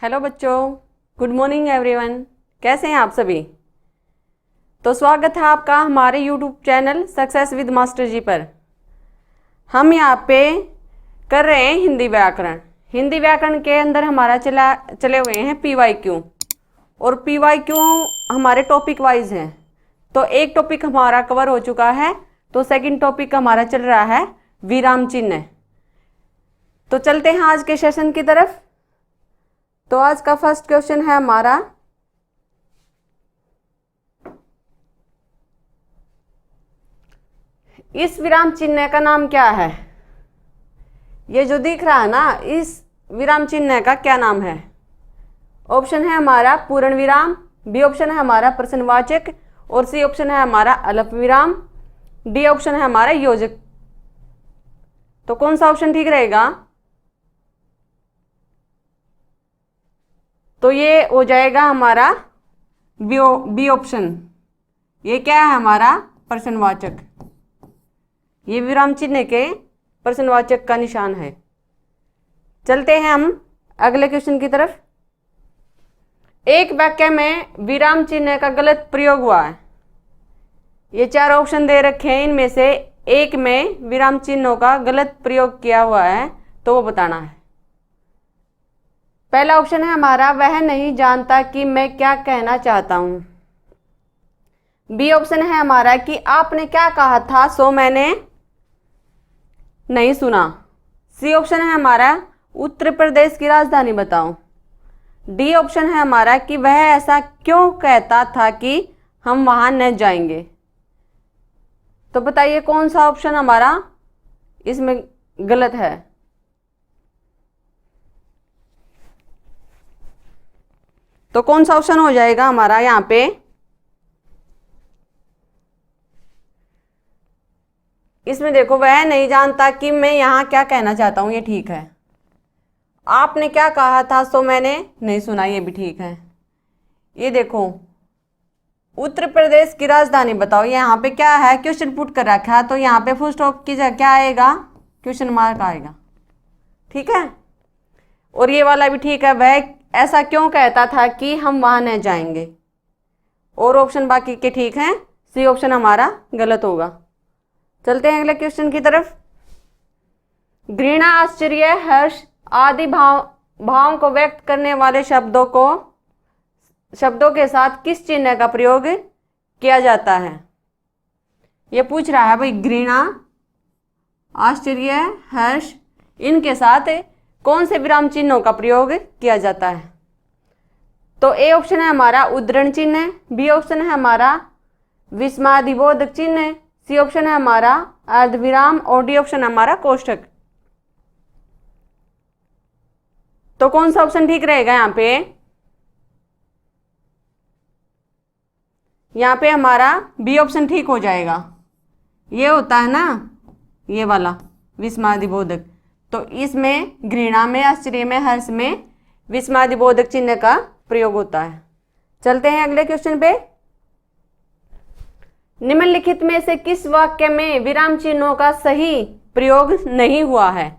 Hello बच्चों, good morning everyone. कैसे हैं आप सभी? तो स्वागत है आपका हमारे YouTube channel success with master ji पर। हम यहाँ पे कर रहे हैं हिंदी व्याकरण। हिंदी व्याकरण के अंदर हमारा चले हुए हैं PYQ, और PYQ हमारे टॉपिक वाइज हैं। तो एक टॉपिक हमारा कवर हो चुका है, तो सेकंड टॉपिक हमारा चल रहा है विराम चिन्ह। तो चलते हैं आज के सेशन की तरफ। तो आज का फर्स्ट क्वेश्चन है हमारा, इस विराम चिन्ह का नाम क्या है? ये जो दिख रहा है ना, इस विराम चिन्ह का क्या नाम है? ऑप्शन है हमारा पूर्ण विराम, बी ऑप्शन है हमारा प्रश्नवाचक, और सी ऑप्शन है हमारा अल्प विराम, डी ऑप्शन है हमारा योजक। तो कौन सा ऑप्शन ठीक रहेगा? तो ये हो जाएगा हमारा बी ऑप्शन। ये क्या है हमारा? प्रश्नवाचक। ये विराम चिन्ह के प्रश्नवाचक का निशान है। चलते हैं हम अगले क्वेश्चन की तरफ। एक वाक्य में विराम चिन्ह का गलत प्रयोग हुआ है। ये चार ऑप्शन दे रखे हैं, इनमें से एक में विराम चिन्हों का गलत प्रयोग किया हुआ है, तो वो बताना है। पहला ऑप्शन है हमारा, वह नहीं जानता कि मैं क्या कहना चाहता हूं। बी ऑप्शन है हमारा कि आपने क्या कहा था सो मैंने नहीं सुना। सी ऑप्शन है हमारा, उत्तर प्रदेश की राजधानी बताओ। डी ऑप्शन है हमारा कि वह ऐसा क्यों कहता था कि हम वहां न जाएंगे। तो बताइए कौन सा ऑप्शन हमारा इसमें गलत है? तो कौन सा ऑप्शन हो जाएगा हमारा यहाँ पे? इसमें देखो, वह नहीं जानता कि मैं यहाँ क्या कहना चाहता हूँ, ये ठीक है। आपने क्या कहा था सो मैंने नहीं सुना, ये भी ठीक है। ये देखो, उत्तर प्रदेश की राजधानी बताओ, यहाँ पे क्या है? क्वेश्चन पुट कर रखा है, तो यहाँ पे फुल स्टॉप की जगह क्या आएगा? क्वेश्चन मार्क आएगा। ठीक है। और ये वाला भी ठीक है, वह ऐसा क्यों कहता था कि हम वहां न जाएंगे। और ऑप्शन बाकी के ठीक हैं, सी ऑप्शन हमारा गलत होगा। चलते हैं अगले क्वेश्चन की तरफ। घृणा, आश्चर्य, हर्ष आदि भावों को व्यक्त करने वाले शब्दों के साथ किस चिन्ह का प्रयोग किया जाता है? ये पूछ रहा है भाई, घृणा, आश्चर्य, हर्ष, इनके साथ कौन से विराम चिन्हों का प्रयोग किया जाता है? तो ए ऑप्शन है हमारा उद्धरण चिन्ह, बी ऑप्शन है हमारा विस्मयादिबोधक चिन्ह, सी ऑप्शन है हमारा अर्धविराम, और डी ऑप्शन है हमारा कोष्ठक। तो कौन सा ऑप्शन ठीक रहेगा यहाँ पे? यहाँ पे हमारा बी ऑप्शन ठीक हो जाएगा। ये होता है ना, ये वाला विस्मयादिबोधक। तो इसमें घृणा में, आश्चर्य में, हर्ष में विस्मयादिबोधक चिन्ह का प्रयोग होता है। चलते हैं अगले क्वेश्चन पे। निम्नलिखित में से किस वाक्य में विराम चिन्हों का सही प्रयोग नहीं हुआ है?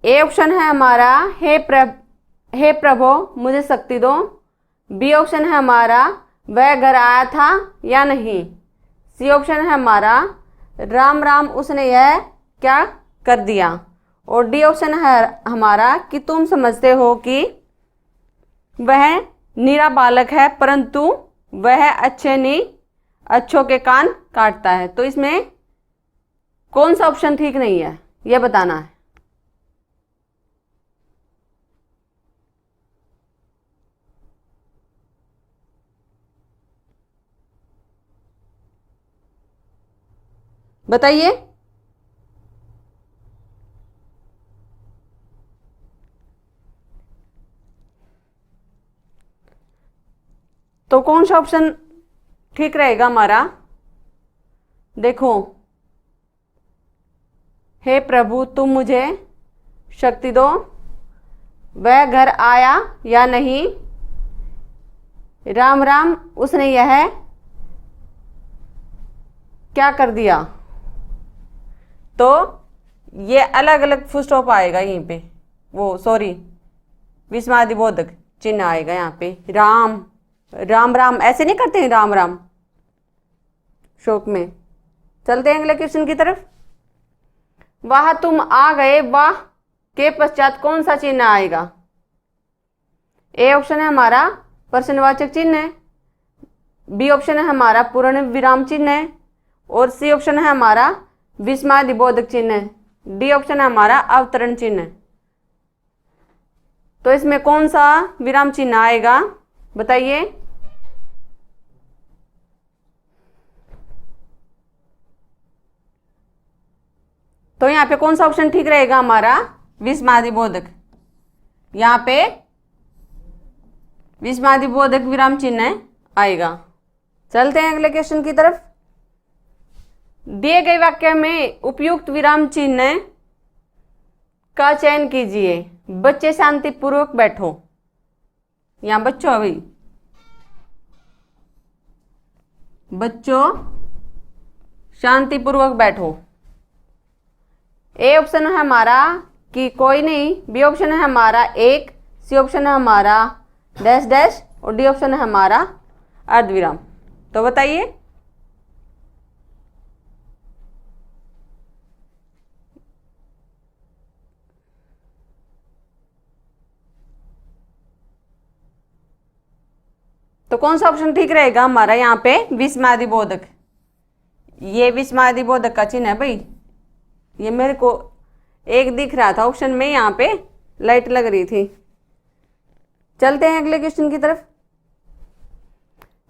ए ऑप्शन है हमारा, हे प्रभु मुझे शक्ति दो। बी ऑप्शन है हमारा, वह घर आया था या नहीं। सी ऑप्शन है हमारा, राम राम उसने यह क्या कर दिया। और डी ऑप्शन है हमारा कि तुम समझते हो कि वह नीरा बालक है, परंतु वह अच्छों के कान काटता है। तो इसमें कौन सा ऑप्शन ठीक नहीं है, यह बताना है। बताइए। तो कौन सा ऑप्शन ठीक रहेगा हमारा? देखो, हे प्रभु तुम मुझे शक्ति दो, वह घर आया या नहीं, राम राम उसने यह क्या कर दिया। तो ये अलग अलग फुल स्टॉप आएगा यहीं पे, वो सॉरी, विस्मयादिबोधक चिन्ह आएगा यहाँ पे। राम, राम राम ऐसे नहीं करते हैं, राम राम शोक में। चलते हैं अगले क्वेश्चन की तरफ। वाह तुम आ गए, वाह के पश्चात कौन सा चिन्ह आएगा? ए ऑप्शन है हमारा प्रश्नवाचक चिन्ह है, बी ऑप्शन है हमारा पूर्ण विराम चिन्ह है, और सी ऑप्शन है हमारा विस्मयादिबोधक चिन्ह है, डी ऑप्शन है हमारा अवतरण चिन्ह है। तो इसमें कौन सा विराम चिन्ह आएगा बताइए? तो यहाँ पे कौन सा ऑप्शन ठीक रहेगा हमारा? विस्मयादिबोधक। यहाँ पे विस्मयादिबोधक विराम चिन्ह आएगा। चलते हैं अगले क्वेश्चन की तरफ। दिए गए वाक्य में उपयुक्त विराम चिन्ह का चयन कीजिए। बच्चे शांतिपूर्वक बैठो, यहां बच्चों है भाई, बच्चों शांतिपूर्वक बैठो। ए ऑप्शन है हमारा कि कोई नहीं, बी ऑप्शन है हमारा एक, सी ऑप्शन है हमारा डैश डैश, और डी ऑप्शन है हमारा अर्धविराम। तो बताइए तो कौन सा ऑप्शन ठीक रहेगा हमारा? यहाँ पे विस्मयादिबोधक। ये विस्मयादिबोधक का चिन्ह है भाई, ये मेरे को एक दिख रहा था ऑप्शन में, यहाँ पे लाइट लग रही थी। चलते हैं अगले क्वेश्चन की तरफ।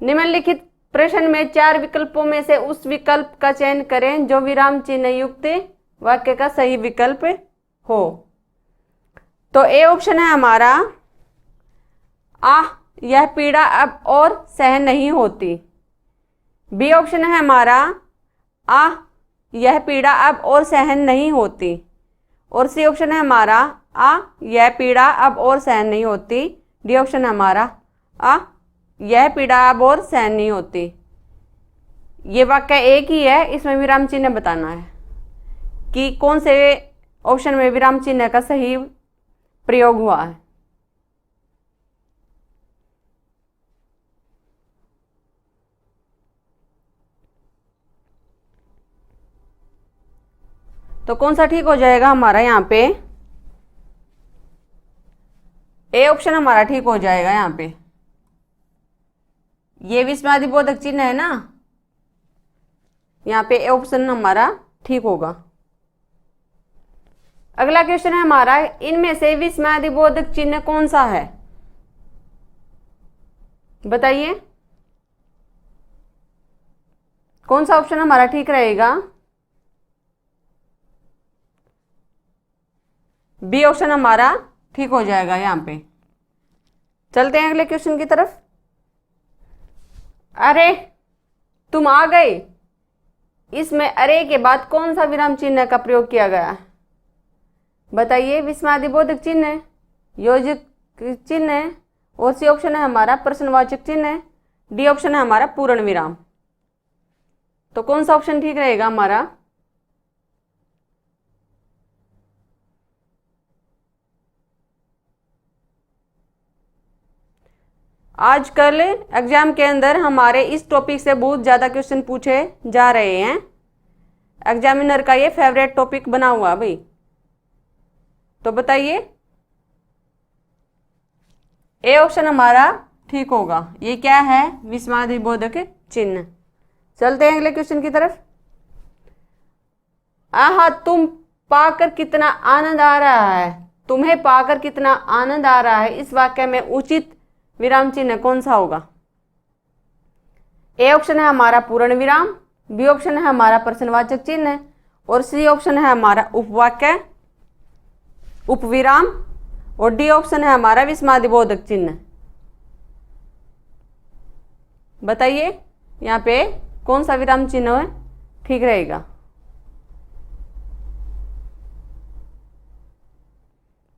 निम्नलिखित प्रश्न में 4 विकल्पों में से उस विकल्प का चयन करें जो विराम चिन्ह युक्त वाक्य का सही विकल्प हो। तो ए ऑप्शन है हमारा यह पीड़ा अब और सहन नहीं होती। बी ऑप्शन है हमारा यह पीड़ा अब और सहन नहीं होती, और सी ऑप्शन है हमारा यह पीड़ा अब और सहन नहीं होती, डी ऑप्शन है हमारा यह पीड़ा अब और सहन नहीं होती। ये वाक्य एक ही है, इसमें विराम चिन्ह बताना है कि कौन से ऑप्शन में विराम चिन्ह का सही प्रयोग हुआ है। तो कौन सा ठीक हो जाएगा हमारा? यहाँ पे ए ऑप्शन हमारा ठीक हो जाएगा। यहाँ पे ये विस्मयादिबोधक चिन्ह है ना, यहाँ पे ए ऑप्शन हमारा ठीक होगा। अगला क्वेश्चन है हमारा, इनमें से विस्मयादिबोधक चिन्ह कौन सा है? बताइए कौन सा ऑप्शन हमारा ठीक रहेगा? बी ऑप्शन हमारा ठीक हो जाएगा। यहाँ पे चलते हैं अगले क्वेश्चन की तरफ। अरे तुम आ गए, इसमें अरे के बाद कौन सा विराम चिन्ह का प्रयोग किया गया है? बताइए। विस्मयादिबोधक चिन्ह है, योजक चिन्ह है, और सी ऑप्शन है हमारा प्रश्नवाचक चिन्ह है, डी ऑप्शन है हमारा पूर्ण विराम। तो कौन सा ऑप्शन ठीक रहेगा हमारा? आजकल एग्जाम के अंदर हमारे इस टॉपिक से बहुत ज़्यादा क्वेश्चन पूछे जा रहे हैं। एग्जामिनर का ये फेवरेट टॉपिक बना हुआ भाई। तो बताइए ए ऑप्शन हमारा ठीक होगा। ये क्या है? विस्मयादिबोधक चिन्ह। चलते हैं अगले क्वेश्चन की तरफ। तुम पाकर कितना आनंद आ रहा है, तुम्हें पाकर कितना आनंद आ रहा है, इस वाक्य में उचित विराम चिन्ह कौन सा होगा? ए ऑप्शन है हमारा पूर्ण विराम, बी ऑप्शन है हमारा प्रश्नवाचक चिन्ह, और सी ऑप्शन है हमारा उपवाक्य उपविराम, और डी ऑप्शन है हमारा विस्मयादिबोधक चिन्ह। बताइए यहाँ पे कौन सा विराम चिन्ह ठीक रहेगा?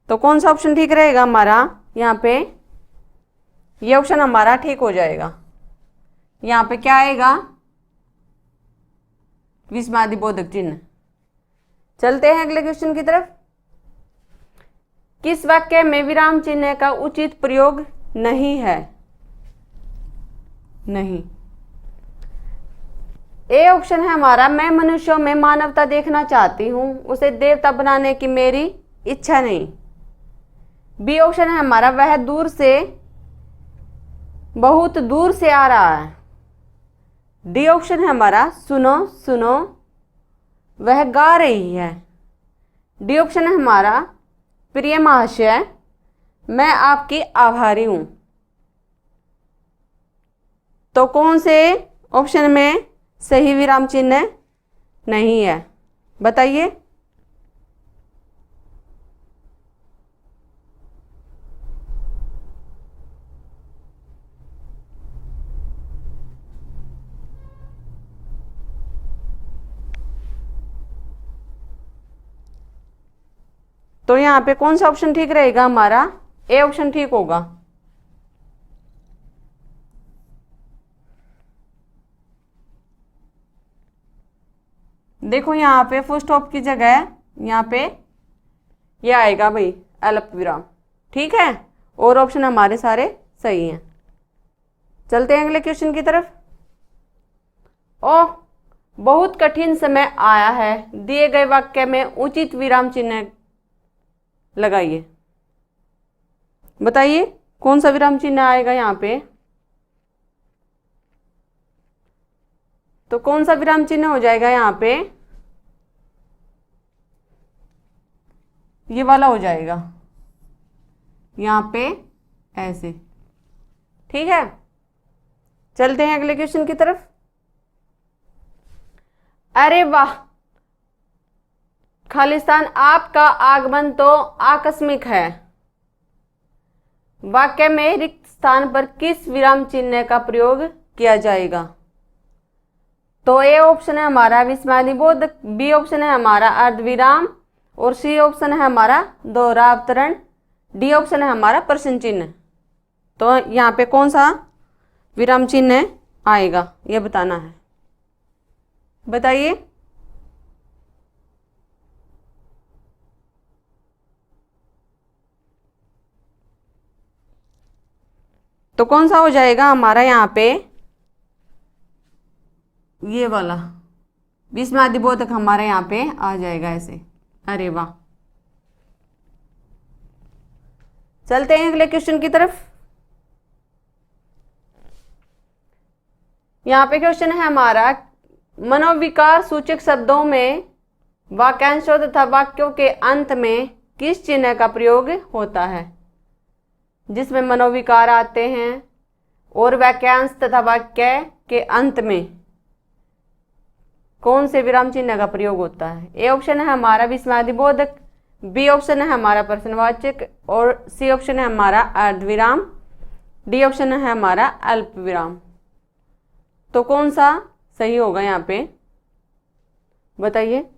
तो कौन सा ऑप्शन ठीक रहेगा हमारा? यहाँ पे ये ऑप्शन हमारा ठीक हो जाएगा। यहाँ पे क्या आएगा? विस्मयादिबोधक चिन्ह। चलते हैं अगले क्वेश्चन की तरफ। किस वाक्य में विराम चिन्ह का उचित प्रयोग नहीं है? नहीं। ए ऑप्शन है हमारा, मैं मनुष्यों में मानवता देखना चाहती हूं, उसे देवता बनाने की मेरी इच्छा नहीं। बी ऑप्शन है हमारा, वह दूर से, बहुत दूर से आ रहा है। डी ऑप्शन है हमारा, सुनो सुनो वह गा रही है। डी ऑप्शन है हमारा, प्रिय महाशय मैं आपकी आभारी हूं। तो कौन से ऑप्शन में सही विराम चिन्ह नहीं है, बताइए। तो यहाँ पे कौन सा ऑप्शन ठीक रहेगा हमारा? ए ऑप्शन ठीक होगा। देखो यहाँ पे फुल स्टॉप की जगह यहाँ पे ये आएगा भाई अल्प विराम, ठीक है। और ऑप्शन हमारे सारे सही हैं। चलते हैं अगले क्वेश्चन की तरफ। ओह, बहुत कठिन समय आया है, दिए गए वाक्य में उचित विराम चिन्ह लगाइए। बताइए कौन सा विराम चिन्ह आएगा यहाँ पे? तो कौन सा विराम चिन्ह हो जाएगा यहाँ पे? ये वाला हो जाएगा यहाँ पे ऐसे, ठीक है। चलते हैं अगले क्वेश्चन की तरफ। अरे वाह खालिस्तान, आपका आगमन तो आकस्मिक है। वाक्य में रिक्त स्थान पर किस विराम चिन्ह का प्रयोग किया जाएगा? तो ए ऑप्शन है हमारा विस्मयादिबोधक, बी ऑप्शन है हमारा अर्धविराम और सी ऑप्शन है हमारा दोहरा अवतरण, डी ऑप्शन है हमारा प्रश्न चिन्ह। तो यहाँ पे कौन सा विराम चिन्ह आएगा ये बताना है, बताइए। तो कौन सा हो जाएगा हमारा यहाँ पे? ये वाला विस्मयादिबोधक हमारे यहाँ पे आ जाएगा ऐसे। अरे वाह, चलते हैं अगले क्वेश्चन की तरफ। यहाँ पे क्वेश्चन है हमारा, मनोविकार सूचक शब्दों में वाक्यांशों तथा वाक्यों के अंत में किस चिन्ह का प्रयोग होता है? जिसमें मनोविकार आते हैं और वाक्यांश तथा वाक्य के अंत में कौन से विराम चिन्ह का प्रयोग होता है? ए ऑप्शन है हमारा विस्मयादिबोधक, बी ऑप्शन है हमारा प्रश्नवाचक और सी ऑप्शन है हमारा अर्धविराम, डी ऑप्शन है हमारा अल्प विराम। तो कौन सा सही होगा यहाँ पे, बताइए।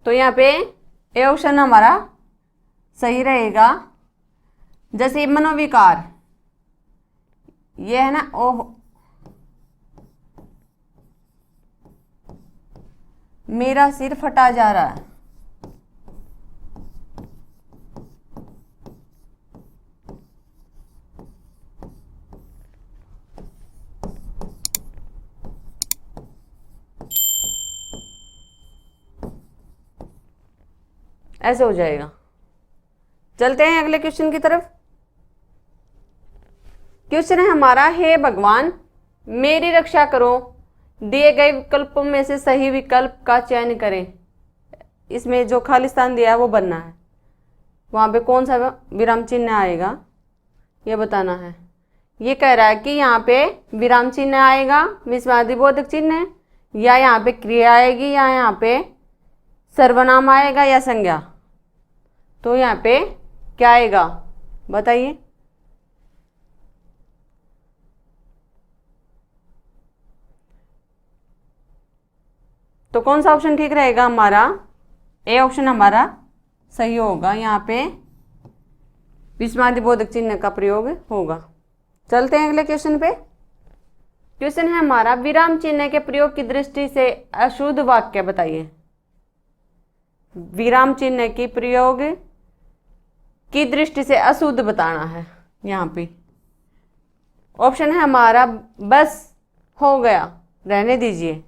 तो यहाँ पे ए ऑप्शन हमारा सही रहेगा। जैसे मनोविकार ये है ना, ओह मेरा सिर फटा जा रहा है, ऐसे हो जाएगा। चलते हैं अगले क्वेश्चन की तरफ। क्वेश्चन है हमारा, हे भगवान मेरी रक्षा करो, दिए गए विकल्पों में से सही विकल्प का चयन करें। इसमें जो खाली स्थान दिया है वो बनना है, वहां पे कौन सा विराम चिन्ह आएगा ये बताना है। ये कह रहा है कि यहाँ पे विराम चिन्ह आएगा विस्मयादिबोधक चिन्ह, या यहाँ पे क्रिया आएगी, या यहाँ पे सर्वनाम आएगा, या संज्ञा। तो यहाँ पे क्या आएगा बताइए। तो कौन सा ऑप्शन ठीक रहेगा हमारा? ए ऑप्शन हमारा सही होगा। यहाँ पे विस्मयादिबोधक चिन्ह का प्रयोग होगा। चलते हैं अगले क्वेश्चन पे। क्वेश्चन है हमारा, विराम चिन्ह के प्रयोग की दृष्टि से अशुद्ध वाक्य बताइए। विराम चिन्ह की प्रयोग की दृष्टि से अशुद्ध बताना है यहाँ पे। ऑप्शन है हमारा, बस हो गया, रहने दीजिए।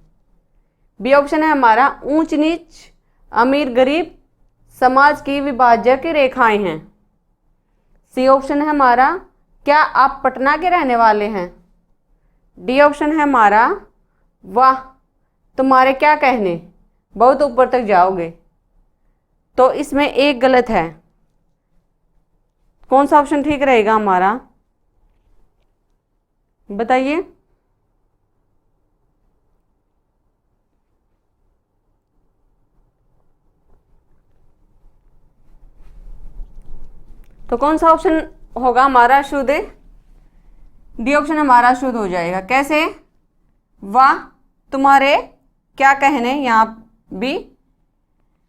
बी ऑप्शन है हमारा, ऊंच नीच, अमीर गरीब समाज की विभाजक रेखाएं हैं। सी ऑप्शन है हमारा, क्या आप पटना के रहने वाले हैं। डी ऑप्शन है हमारा, वाह तुम्हारे क्या कहने, बहुत ऊपर तक जाओगे। तो इसमें एक गलत है। कौन सा ऑप्शन ठीक रहेगा हमारा, बताइए। तो कौन सा ऑप्शन होगा हमारा शुद्ध? डी ऑप्शन हमारा शुद्ध हो जाएगा। कैसे? वाह तुम्हारे क्या कहने, यहाँ भी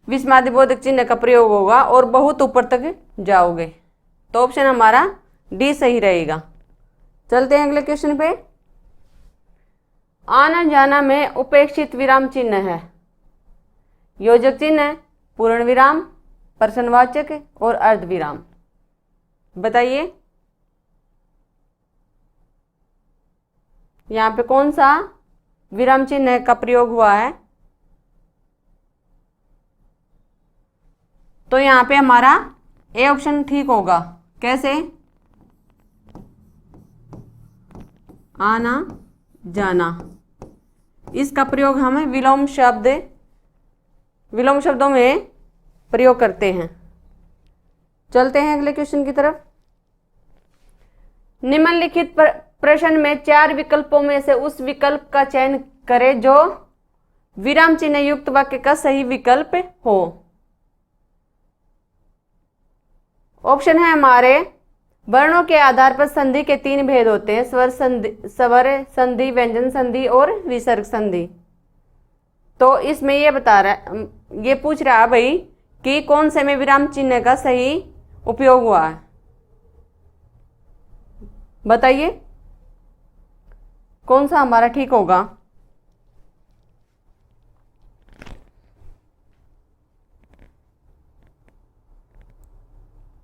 विस्मयादिबोधक चिन्ह का प्रयोग होगा और बहुत ऊपर तक जाओगे। तो ऑप्शन हमारा डी सही रहेगा। चलते हैं अगले क्वेश्चन पे। आना जाना में उपेक्षित विराम चिन्ह है। योजक चिन्ह, पूर्ण विराम, प्रश्नवाचक और अर्धविराम। बताइए यहाँ पे कौन सा विराम चिन्ह का प्रयोग हुआ है। तो यहाँ पे हमारा ए ऑप्शन ठीक होगा। कैसे? आना जाना, इसका प्रयोग हम विलोम शब्दों में प्रयोग करते हैं। चलते हैं अगले क्वेश्चन की तरफ। निम्नलिखित प्रश्न में 4 विकल्पों में से उस विकल्प का चयन करें जो विराम चिन्ह युक्त वाक्य का सही विकल्प हो। ऑप्शन है हमारे, वर्णों के आधार पर संधि के 3 भेद होते हैं, स्वर संधि, व्यंजन संधि और विसर्ग संधि। तो इसमें ये पूछ रहा है भाई कि कौन से में विराम चिन्ह का सही उपयोग हुआ है। बताइए कौन सा हमारा ठीक होगा।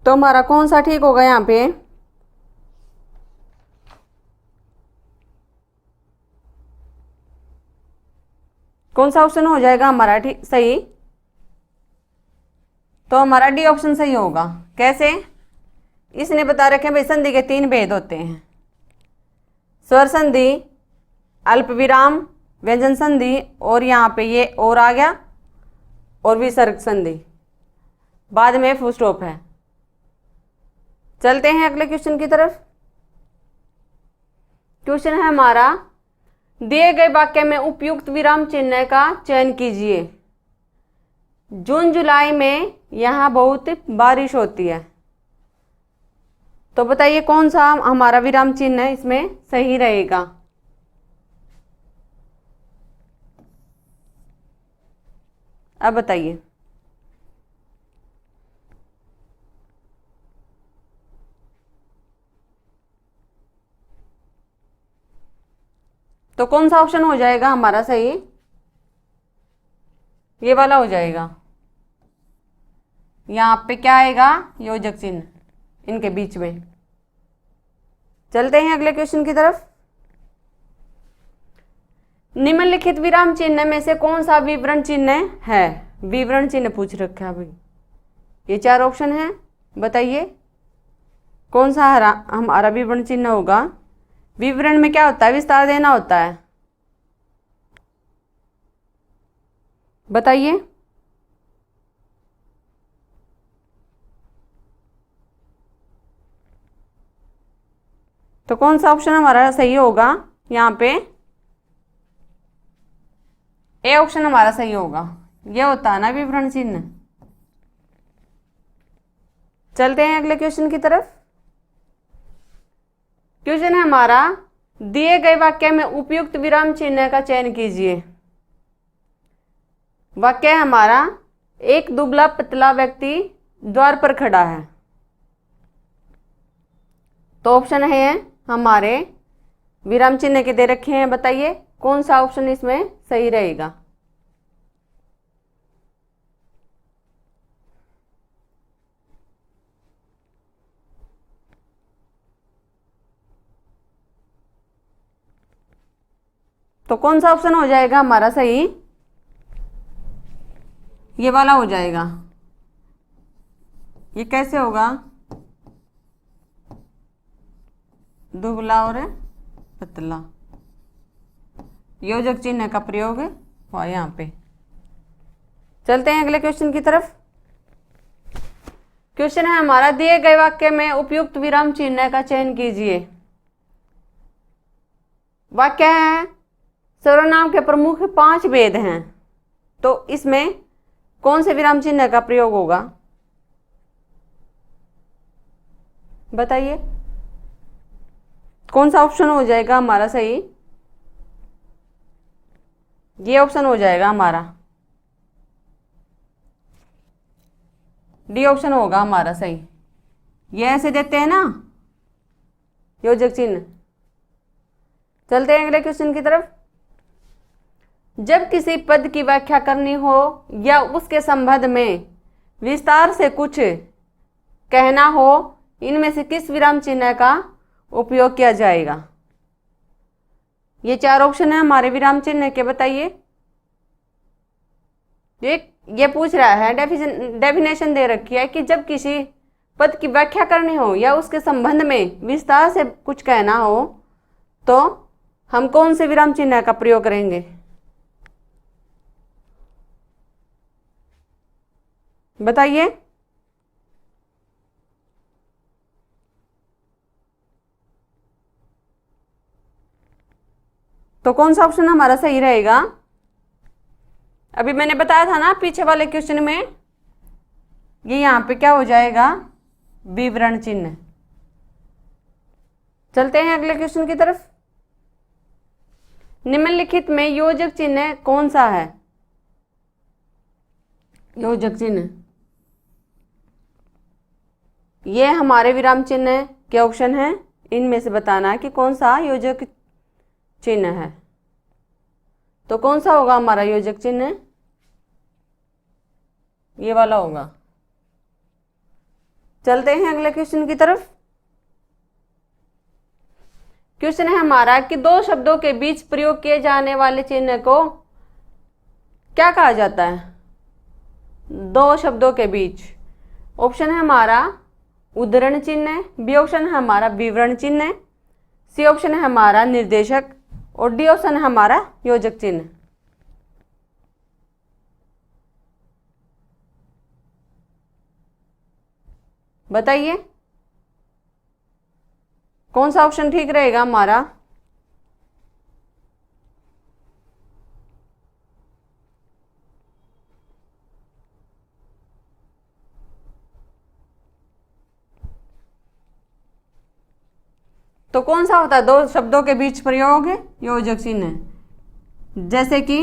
तो हमारा कौन सा ठीक होगा यहाँ पे? कौन सा ऑप्शन हो जाएगा हमारा ठीक सही? तो हमारा डी ऑप्शन सही होगा। कैसे? इसने बता रखे भाई संधि के 3 भेद होते हैं, स्वर संधि, अल्प विराम, व्यंजन संधि और यहाँ पे ये और आ गया और विसर्ग संधि, बाद में फुल स्टॉप है। चलते हैं अगले क्वेश्चन की तरफ। क्वेश्चन है हमारा, दिए गए वाक्य में उपयुक्त विराम चिन्ह का चयन कीजिए। जून जुलाई में यहाँ बहुत बारिश होती है। तो बताइए कौन सा हमारा विराम चिन्ह इसमें सही रहेगा। अब बताइए। तो कौन सा ऑप्शन हो जाएगा हमारा सही? ये वाला हो जाएगा। यहाँ पे क्या आएगा? योजक चिन्ह इनके बीच में। चलते हैं अगले क्वेश्चन की तरफ। निम्नलिखित विराम चिन्ह में से कौन सा विवरण चिन्ह है? विवरण चिन्ह पूछ रखा है भाई। ये 4 ऑप्शन है, बताइए कौन सा हमारा विवरण चिन्ह होगा। विवरण में क्या होता है? विस्तार देना होता है। बताइए। तो कौन सा ऑप्शन हमारा सही होगा यहाँ पे? ए ऑप्शन हमारा सही होगा। ये होता है ना विवरण चिन्ह। चलते हैं अगले क्वेश्चन की तरफ। क्वेश्चन है हमारा, दिए गए वाक्य में उपयुक्त विराम चिन्ह का चयन कीजिए। वाक्य है हमारा, एक दुबला पतला व्यक्ति द्वार पर खड़ा है। तो ऑप्शन है हमारे विराम चिन्ह के दे रखे हैं, बताइए कौन सा ऑप्शन इसमें सही रहेगा। तो कौन सा ऑप्शन हो जाएगा हमारा सही? ये वाला हो जाएगा। ये कैसे होगा? दुबला और पतला, योजक चिन्ह का प्रयोग हुआ यहाँ पे। चलते हैं अगले क्वेश्चन की तरफ। क्वेश्चन है हमारा, दिए गए वाक्य में उपयुक्त विराम चिन्ह का चयन कीजिए। वाक्य है सर्वनाम के प्रमुख 5 भेद हैं, तो इसमें कौन से विराम चिन्ह का प्रयोग होगा, बताइए कौन सा ऑप्शन हो जाएगा हमारा सही? ये ऑप्शन हो जाएगा हमारा, डी ऑप्शन होगा हमारा सही। ये ऐसे देते हैं ना योजक चिन्ह। चलते हैं अगले क्वेश्चन की तरफ। जब किसी पद की व्याख्या करनी हो या उसके संबंध में विस्तार से कुछ कहना हो, इनमें से किस विराम चिन्ह का उपयोग किया जाएगा? ये 4 ऑप्शन है हमारे विराम चिन्ह के, बताइए। ये पूछ रहा है, डेफिनेशन दे रखी है कि जब किसी पद की व्याख्या करनी हो या उसके संबंध में विस्तार से कुछ कहना हो तो हम कौन से विराम चिन्ह का प्रयोग करेंगे, बताइए। तो कौन सा ऑप्शन हमारा सही रहेगा? अभी मैंने बताया था ना पीछे वाले क्वेश्चन में, ये यहाँ पे क्या हो जाएगा? विवरण चिन्ह। चलते हैं अगले क्वेश्चन की तरफ। निम्नलिखित में योजक चिन्ह कौन सा है? योजक चिन्ह ये हमारे विराम चिन्ह के ऑप्शन हैं, इनमें से बताना है कि कौन सा योजक चिन्ह है। तो कौन सा होगा हमारा योजक चिन्ह? ये वाला होगा। चलते हैं अगले क्वेश्चन की तरफ। क्वेश्चन है हमारा कि 2 शब्दों के बीच प्रयोग किए जाने वाले चिन्ह को क्या कहा जाता है? 2 शब्दों के बीच। ऑप्शन है हमारा उद्धरण चिन्ह, बी ऑप्शन है हमारा विवरण चिन्ह, सी ऑप्शन है हमारा निर्देशक और डी ऑप्शन है हमारा योजक चिन्ह। बताइए कौन सा ऑप्शन ठीक रहेगा हमारा? तो कौन सा होता है 2 शब्दों के बीच प्रयोग है योजक चिन्ह? जैसे कि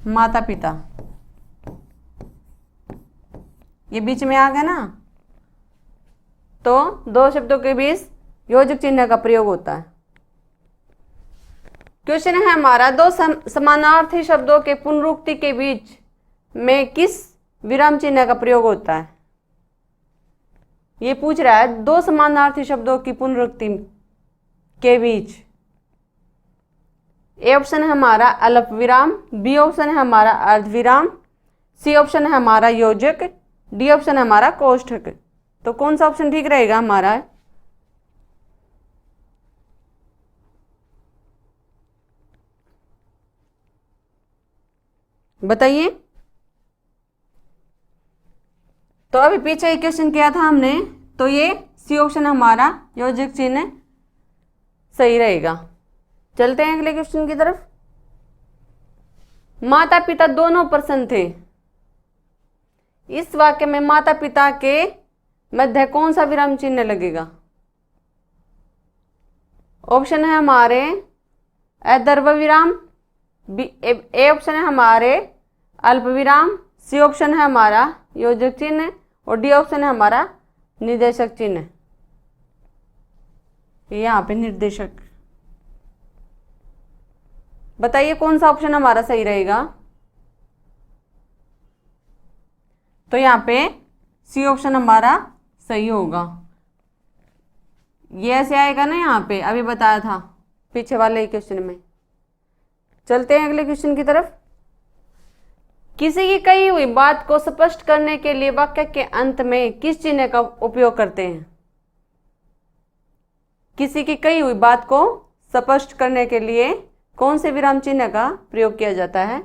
माता पिता, ये बीच में आ गया ना, तो 2 शब्दों के बीच योजक चिन्ह का प्रयोग होता है। क्वेश्चन है हमारा 2 समानार्थी शब्दों के पुनरुक्ति के बीच में किस विराम चिन्ह का प्रयोग होता है? ये पूछ रहा है 2 समानार्थी शब्दों की पुनरुक्ति के बीच। ए ऑप्शन है हमारा अल्प विराम, बी ऑप्शन है हमारा अर्धविराम, सी ऑप्शन है हमारा योजक, डी ऑप्शन है हमारा कोष्ठक। तो कौन सा ऑप्शन ठीक रहेगा हमारा? बताइए। तो अभी पीछे एक क्वेश्चन किया था हमने, तो ये सी ऑप्शन हमारा योजक चिन्ह सही रहेगा। चलते हैं अगले क्वेश्चन की तरफ। माता पिता दोनों प्रसन्न थे, इस वाक्य में माता पिता के मध्य कौन सा विराम चिन्ह लगेगा? ऑप्शन है हमारे अदर्भ विराम, ए ऑप्शन है हमारे अल्प विराम, सी ऑप्शन है हमारा योजक चिन्ह और डी ऑप्शन है हमारा निर्देशक चिन्ह। यहाँ पे निर्देशक। बताइए कौन सा ऑप्शन हमारा सही रहेगा। तो यहाँ पे सी ऑप्शन हमारा सही होगा। ये ऐसे आएगा ना, यहाँ पे अभी बताया था पीछे वाले क्वेश्चन में। चलते हैं अगले क्वेश्चन की तरफ। किसी की कही हुई बात को स्पष्ट करने के लिए वाक्य के अंत में किस चिन्ह का उपयोग करते हैं। किसी की कही हुई बात को स्पष्ट करने के लिए कौन से विराम चिन्ह का प्रयोग किया जाता है।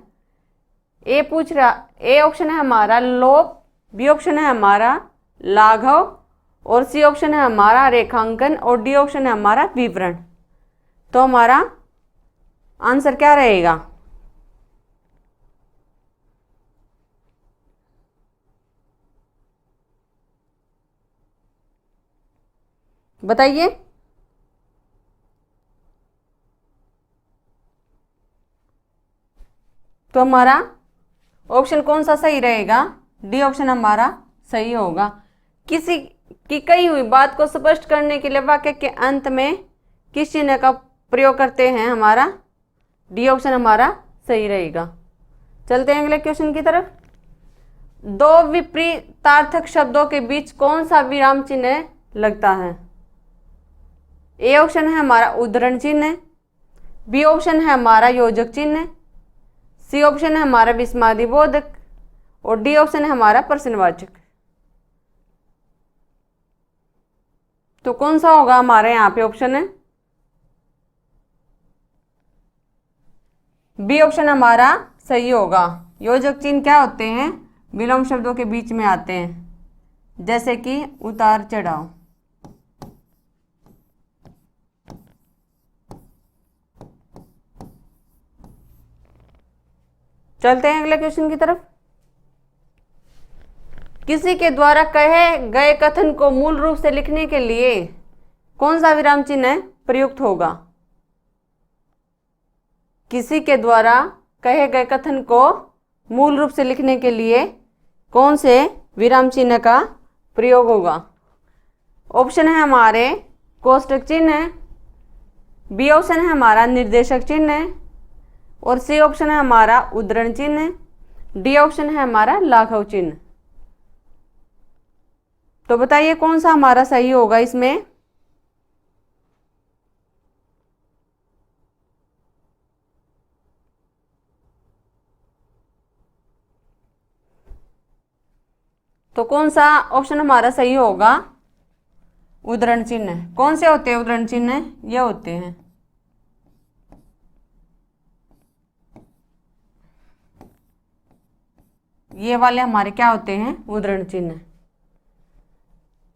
ए ऑप्शन है हमारा लोप, बी ऑप्शन है हमारा लाघव, और सी ऑप्शन है हमारा रेखांकन, और डी ऑप्शन है हमारा विवरण। तो हमारा आंसर क्या रहेगा। बताइए। तो हमारा ऑप्शन कौन सा सही रहेगा। डी ऑप्शन हमारा सही होगा। किसी की कही हुई बात को स्पष्ट करने के लिए वाक्य के अंत में किस चिन्ह का प्रयोग करते हैं, हमारा डी ऑप्शन हमारा सही रहेगा। चलते हैं अगले क्वेश्चन की तरफ। दो विपरीतार्थक शब्दों के बीच कौन सा विराम चिन्ह लगता है। ए ऑप्शन है हमारा उद्धरण चिन्ह, बी ऑप्शन है हमारा योजक चिन्ह, सी ऑप्शन है हमारा विस्मयादिबोधक, और डी ऑप्शन है हमारा प्रश्नवाचक। तो कौन सा होगा हमारे यहाँ पे ऑप्शन है। बी ऑप्शन हमारा सही होगा। योजक चिन्ह क्या होते हैं, विलोम शब्दों के बीच में आते हैं, जैसे कि उतार चढ़ाव। चलते हैं अगले क्वेश्चन की तरफ। किसी के द्वारा कहे गए कथन को मूल रूप से लिखने के लिए कौन सा विराम चिन्ह प्रयुक्त होगा। किसी के द्वारा कहे गए कथन को मूल रूप से लिखने के लिए कौन से विराम चिन्ह का प्रयोग होगा। ऑप्शन है हमारे कोष्टक चिन्ह, बी ऑप्शन है हमारा निर्देशक चिन्ह, और सी ऑप्शन है हमारा उद्धरण चिन्ह, डी ऑप्शन है हमारा लाघव चिन्ह। तो बताइए कौन सा हमारा सही होगा इसमें। तो कौन सा ऑप्शन हमारा सही होगा। उद्धरण चिन्ह। कौन से होते हैं उद्धरण चिन्ह, ये होते हैं ये वाले हमारे क्या होते हैं, उद्धरण चिन्ह।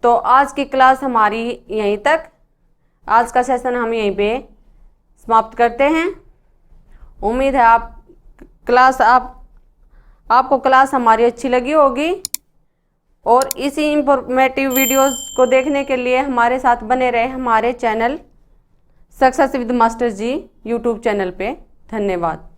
तो आज की क्लास हमारी यहीं तक। आज का सेशन हम यहीं पे समाप्त करते हैं। उम्मीद है आपको क्लास हमारी अच्छी लगी होगी, और इसी इंफॉर्मेटिव वीडियोस को देखने के लिए हमारे साथ बने रहे हमारे channel success with master ji YouTube channel पे। धन्यवाद।